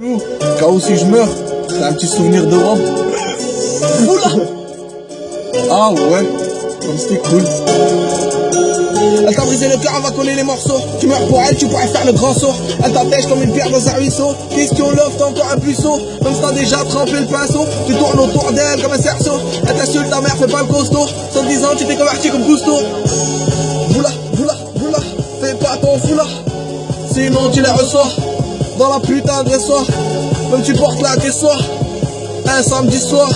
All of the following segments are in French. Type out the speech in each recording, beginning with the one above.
Cas si je meurs, t'as un petit souvenir de Rome. Oula. Ah ouais, comme c'était cool. Elle t'a brisé le cœur, on va coller les morceaux. Tu meurs pour elle, tu pourrais faire le grand saut. Elle t'attèche comme une pierre dans un ruisseau. Question love, t'as encore un puceau. Même si t'as déjà trempé le pinceau, tu tournes autour d'elle comme un cerceau. Elle t'insulte, ta mère fait pas le costaud. 110 ans, tu t'es converti comme Cousteau. Boula, boula, boula, fais pas ton foulard, sinon tu les reçois dans la putain de soir. Même tu portes la caissoire. Un samedi soir.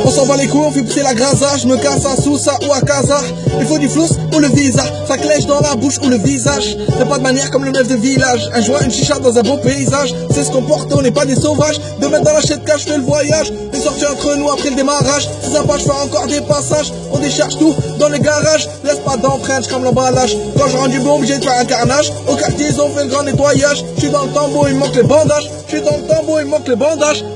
On s'en bat les couilles, on fait pousser la grasa. Je me casse à Sousa ou à Casa. Il faut du flouss ou le visa. Ça clèche dans la bouche ou le visage. T'as pas de manière comme le neuf de village. Un joint, une chicha dans un beau paysage. C'est ce qu'on porte, on n'est pas des sauvages. 2 mètres dans la chaîne cache, je fais le voyage. Les sorties entre nous après le démarrage. C'est sympa, je fais encore des passages. On décharge tout dans les garages. Laisse pas d'empreinte comme l'emballage. Quand je rends du bon, obligé de faire un carnage. Au quartier, ils ont fait le grand nettoyage. Je suis dans le tambour, il me manque les bandages.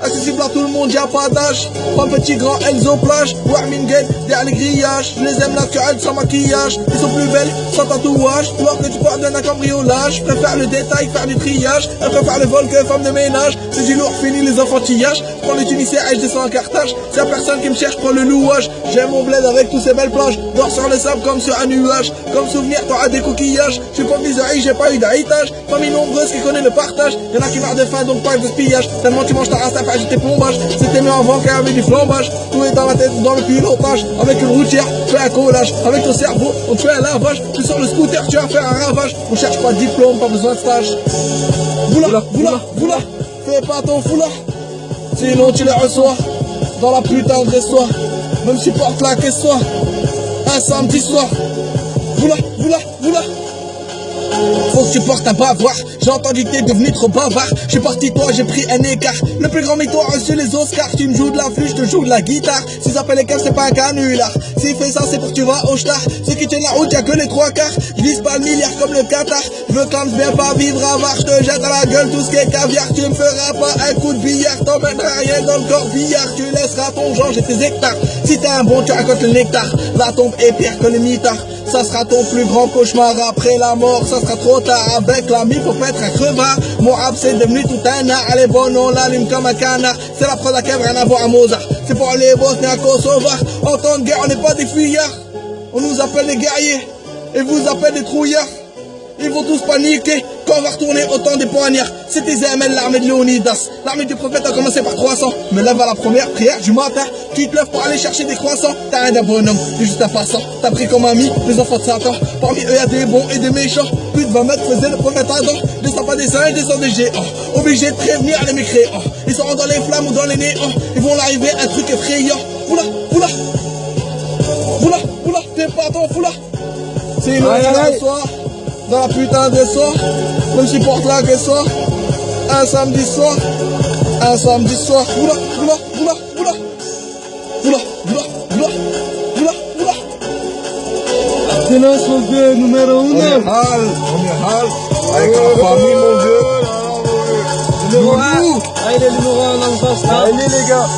Accessible à tout le monde, y'a pas d'âge. Pas petit, grand, elles ont plage. Warming gate, derrière les grillages. Je les aime naturelles, sans maquillage. Ils sont plus belles, sans tatouage. Alors que tu pardonnes un cambriolage. Je préfère le détail, faire du triage. Elle préfère le vol que femme de ménage. C'est du lourd, fini les enfantillages. Je prends les Tunisiens et je descends en Carthage. C'est la personne qui me cherche, prends le louage. J'aime mon bled avec tous ces belles plages. Dors sur le sable comme sur un nuage. Comme souvenir, t'auras des coquillages. Je suis pas viserie, j'ai pas eu d'héritage. Famille nombreuse qui connaît le partage. Y'en a qui meurent de faim, donc pas de pillage. Tellement tu manges ta race, t'as pas jeté plombage. C'était mieux avant qu'il y avait du flambage. Tout est dans la tête, dans le pilotage. Avec une routière, fais un collage. Avec ton cerveau, on te fait un lavage. Tu sors le scooter, tu vas faire un ravage. On cherche pas de diplôme, pas besoin de stage. Boula, fais pas ton foulard, sinon tu les reçois dans la putain de reçoit. Même si porte la caissoire. Un samedi soir. Boula. Faut que tu portes un bavoir. J'ai entendu que t'es devenu trop bavard. J'ai parti toi, j'ai pris un écart. Le plus grand mytho a reçu les Oscars. Tu me joues de la flûte, je te joue de la guitare. Si ça appellent les caves, c'est pas un canular. S'il fait ça, c'est pour que tu vas au star. Ceux qui tiennent la route, y'a que les 3 quarts. Je vise pas le milliard comme le Qatar. Je veux quand bien pas vivre à var. Je te jette à la gueule tout ce qui est caviar. Tu me feras pas un coup de billard. T'emmèneras rien dans le corbillard. Tu laisseras ton genre, j'ai tes hectares. Si t'es un bon, tu racontes le nectar. La tombe est pire que le mitard. Ça sera ton plus grand cauchemar. Après la mort, ça sera trop tard. Avec l'ami, faut pas être un crevard. Mon rap c'est devenu tout un art. Elle est bonne, on l'allume comme un canard. C'est la prod à Kev, rien à voir à Mozart. C'est pour les Bosniens à Kosovar. En temps de guerre, on n'est pas des fuyards. On nous appelle des guerriers et vous appelle des trouillards. Ils vont tous paniquer quand on va retourner au temps des poignards. C'était ZML, l'armée de Léonidas. L'armée du prophète a commencé par 300. Me lève à la première prière du matin. Tu te lèves pour aller chercher des croissants. T'as rien d'un bonhomme, t'es juste un passant. T'as pris comme ami les enfants de Satan. Parmi eux y'a des bons et des méchants. Plus de 20 mètres faisaient le premier Adam. Descends pas des singes, descends des géants. Obligé de prévenir les mécréants. Ils seront dans les flammes ou dans les néants. Ils vont l'arriver un truc effrayant. Boula, fais pas ton foulard, sinon tu la reçois dans la putain de soir. Même si porte la caissoire. Un samedi soir. Boula. Silence mon vieux, numéro 1. On est hal, avec la famille mon vieux. Numéro 1. Allez, numéro 1 dans le sens. Allez les gars.